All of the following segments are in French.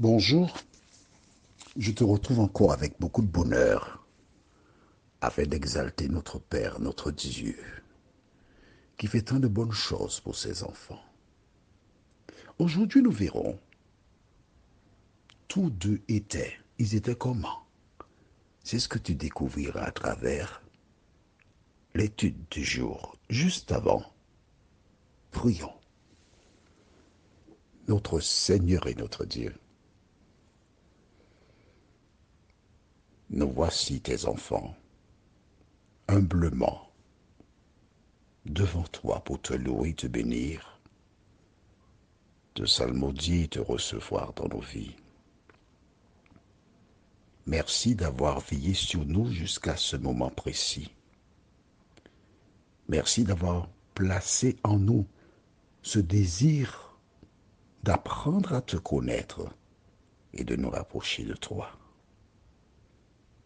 Bonjour, je te retrouve encore avec beaucoup de bonheur afin d'exalter notre Père, notre Dieu, qui fait tant de bonnes choses pour ses enfants. Aujourd'hui, nous verrons, tous deux ils étaient comment? C'est ce que tu découvriras à travers l'étude du jour. Juste avant, prions. Notre Seigneur et notre Dieu, nous voici tes enfants, humblement, devant toi pour te louer, te bénir, te psalmodier et te recevoir dans nos vies. Merci d'avoir veillé sur nous jusqu'à ce moment précis. Merci d'avoir placé en nous ce désir d'apprendre à te connaître et de nous rapprocher de toi.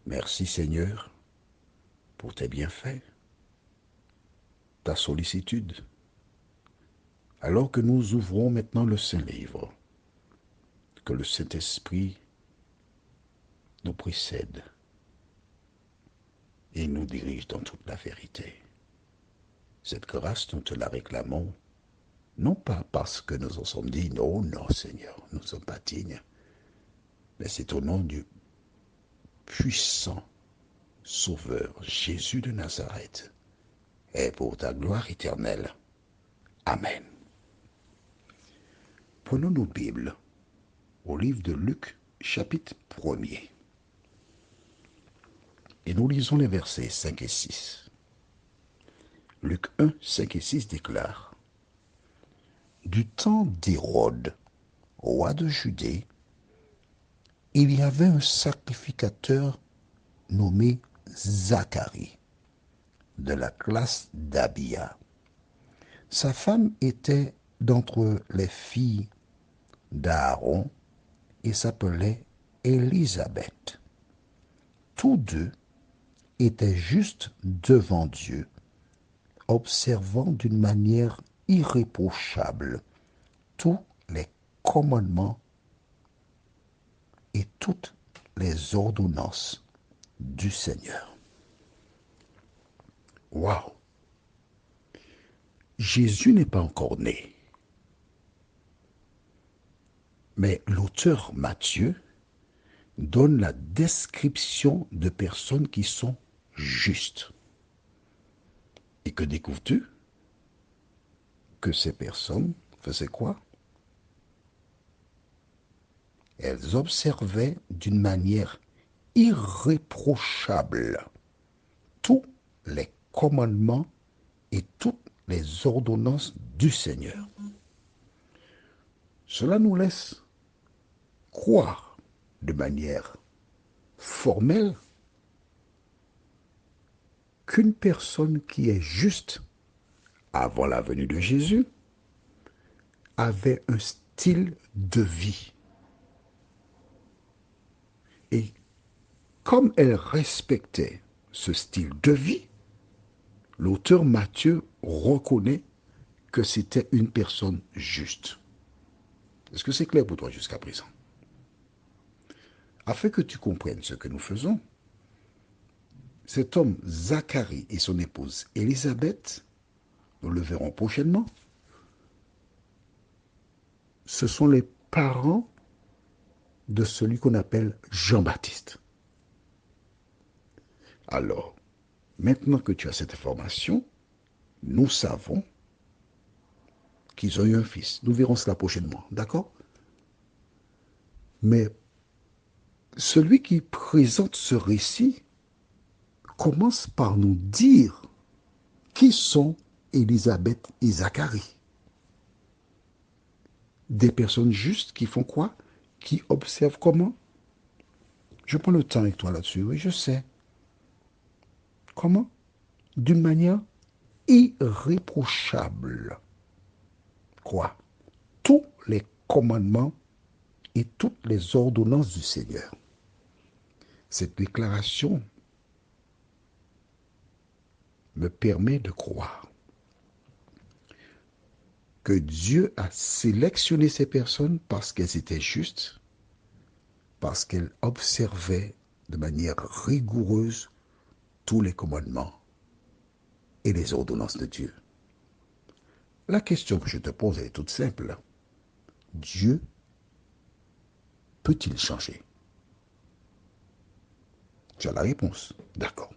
Merci Seigneur pour tes bienfaits, ta sollicitude. Alors que nous ouvrons maintenant le Saint-Livre, que le Saint-Esprit nous précède et nous dirige dans toute la vérité. Cette grâce, nous te la réclamons, non pas parce que nous en sommes dignes, non, non Seigneur, nous ne sommes pas dignes, mais c'est au nom du puissant Sauveur Jésus de Nazareth et pour ta gloire éternelle. Amen. Prenons nos Bibles au livre de Luc, chapitre 1er. Et nous lisons les versets 5 et 6. Luc 1, 5 et 6 déclare: Du temps d'Hérode, roi de Judée, il y avait un sacrificateur nommé Zacharie, de la classe d'Abia. Sa femme était d'entre les filles d'Aaron et s'appelait Élisabeth. Tous deux étaient justes devant Dieu, observant d'une manière irréprochable tous les commandements et toutes les ordonnances du Seigneur. Waouh! Jésus n'est pas encore né, mais l'auteur Matthieu donne la description de personnes qui sont justes. Et que découvres-tu? Que ces personnes faisaient quoi? Elles observaient d'une manière irréprochable tous les commandements et toutes les ordonnances du Seigneur. Cela nous laisse croire de manière formelle qu'une personne qui est juste avant la venue de Jésus avait un style de vie. Et comme elle respectait ce style de vie, l'auteur Matthieu reconnaît que c'était une personne juste. Est-ce que c'est clair pour toi jusqu'à présent? Afin que tu comprennes ce que nous faisons, cet homme Zacharie et son épouse Élisabeth, nous le verrons prochainement, ce sont les parents de celui qu'on appelle Jean-Baptiste. Alors, maintenant que tu as cette information, nous savons qu'ils ont eu un fils. Nous verrons cela prochainement, d'accord? Mais celui qui présente ce récit commence par nous dire qui sont Élisabeth et Zacharie. Des personnes justes qui font quoi? Qui observent comment? Je prends le temps avec toi là-dessus, oui, je sais. Comment? D'une manière irréprochable. Quoi? Tous les commandements et toutes les ordonnances du Seigneur. Cette déclaration me permet de croire que Dieu a sélectionné ces personnes parce qu'elles étaient justes parce qu'elle observait de manière rigoureuse tous les commandements et les ordonnances de Dieu. La question que je te pose est toute simple. Dieu peut-il changer? Tu as la réponse. D'accord.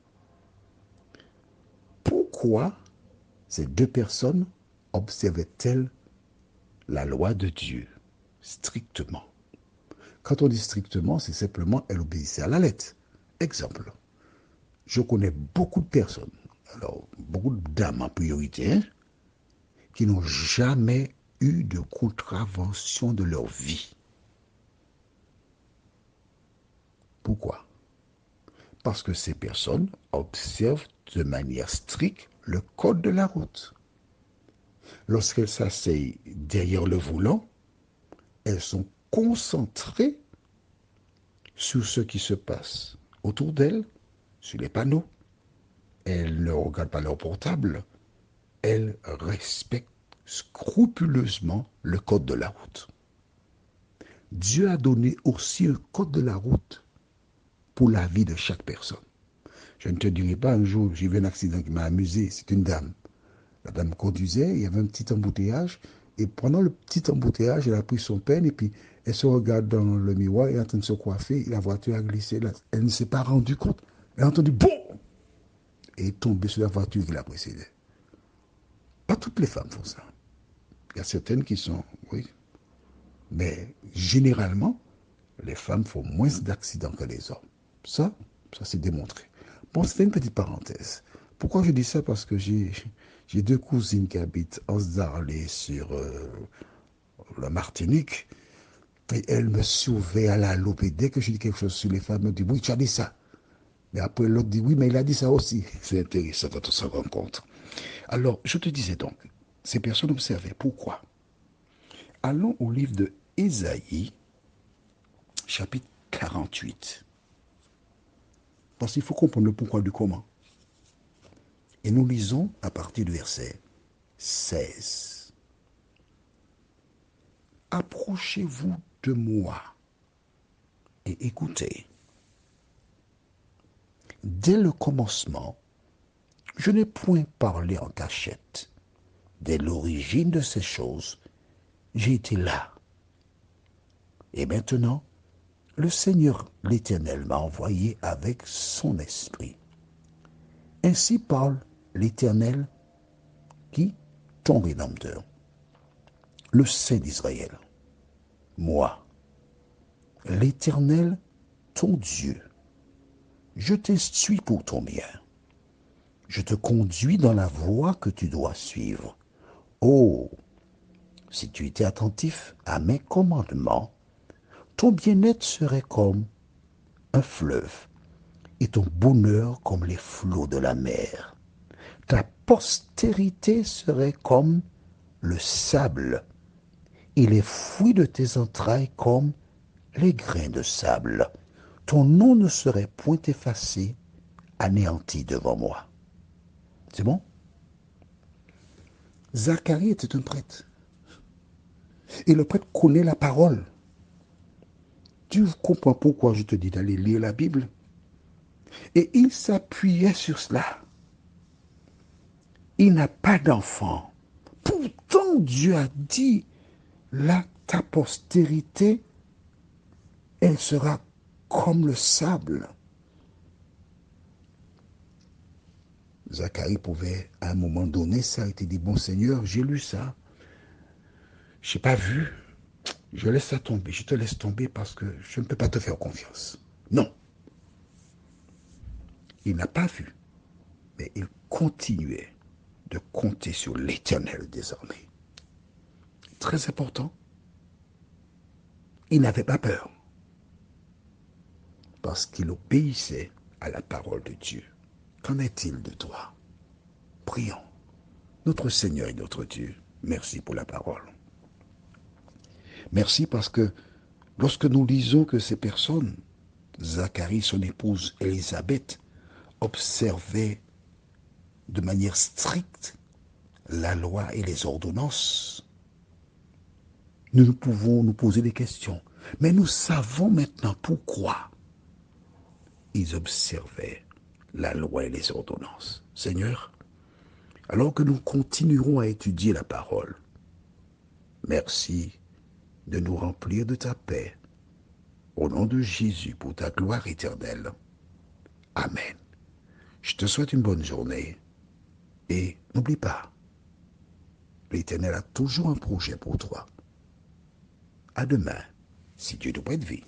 Pourquoi ces deux personnes observaient-elles la loi de Dieu strictement? Quand on dit strictement, c'est simplement elles obéissaient à la lettre. Exemple, je connais beaucoup de personnes, alors beaucoup de dames en priorité, hein, qui n'ont jamais eu de contravention de leur vie. Pourquoi? Parce que ces personnes observent de manière stricte le code de la route. Lorsqu'elles s'asseyent derrière le volant, elles sont concentrées sur ce qui se passe autour d'elles, sur les panneaux. Elles ne regardent pas leur portable. Elles respectent scrupuleusement le code de la route. Dieu a donné aussi un code de la route pour la vie de chaque personne. Je ne te dirai pas, un jour, j'ai vu un accident qui m'a amusé. C'est une dame. La dame conduisait, il y avait un petit embouteillage. Et pendant le petit embouteillage, elle a pris son peine et puis elle se regarde dans le miroir et est en train de se coiffer. Et la voiture a glissé. Elle ne s'est pas rendue compte. Elle a entendu boum et est tombée sur la voiture qui la précédait. Pas toutes les femmes font ça. Il y a certaines qui sont, oui. Mais généralement, les femmes font moins d'accidents que les hommes. Ça c'est démontré. Bon, c'était une petite parenthèse. Pourquoi je dis ça? Parce que j'ai deux cousines qui habitent en Zarlé sur la Martinique. Et elles me surveillent à la loupe. Et dès que je dis quelque chose sur les femmes, elles me disent, oui, tu as dit ça. Mais après, l'autre dit, oui, mais il a dit ça aussi. C'est intéressant quand on se rencontre. Alors, je te disais donc, ces personnes observaient. Pourquoi? Allons au livre de Ésaïe, chapitre 48. Parce qu'il faut comprendre le pourquoi du comment. Et nous lisons à partir du verset 16. Approchez-vous de moi et écoutez. Dès le commencement, je n'ai point parlé en cachette. Dès l'origine de ces choses, j'ai été là. Et maintenant, le Seigneur l'Éternel m'a envoyé avec son esprit. Ainsi parle l'Éternel qui, ton Rédempteur, le Saint d'Israël. Moi, l'Éternel, ton Dieu, je t'instruis pour ton bien. Je te conduis dans la voie que tu dois suivre. Oh, si tu étais attentif à mes commandements, ton bien-être serait comme un fleuve et ton bonheur comme les flots de la mer. Ta postérité serait comme le sable et les fruits de tes entrailles comme les grains de sable. Ton nom ne serait point effacé, anéanti devant moi. C'est bon? Zacharie était un prêtre. Et le prêtre connaît la parole. Tu comprends pourquoi je te dis d'aller lire la Bible? Et il s'appuyait sur cela. Il n'a pas d'enfant. Pourtant, Dieu a dit, là, ta postérité, elle sera comme le sable. Zacharie pouvait, à un moment donné, s'arrêter et dire, bon Seigneur, j'ai lu ça. Je n'ai pas vu. Je laisse ça tomber. Je te laisse tomber parce que je ne peux pas te faire confiance. Non. Il n'a pas vu. Mais il continuait de compter sur l'Éternel désormais. Très important. Il n'avait pas peur. Parce qu'il obéissait à la parole de Dieu. Qu'en est-il de toi? Prions. Notre Seigneur et notre Dieu, merci pour la parole. Merci parce que lorsque nous lisons que ces personnes, Zacharie, son épouse Élisabeth, observaient de manière stricte la loi et les ordonnances, nous pouvons nous poser des questions. Mais nous savons maintenant pourquoi ils observaient la loi et les ordonnances. Seigneur, alors que nous continuerons à étudier la parole, merci de nous remplir de ta paix. Au nom de Jésus, pour ta gloire éternelle. Amen. Je te souhaite une bonne journée et n'oublie pas, l'Éternel a toujours un projet pour toi. À demain, si Dieu te prête vie.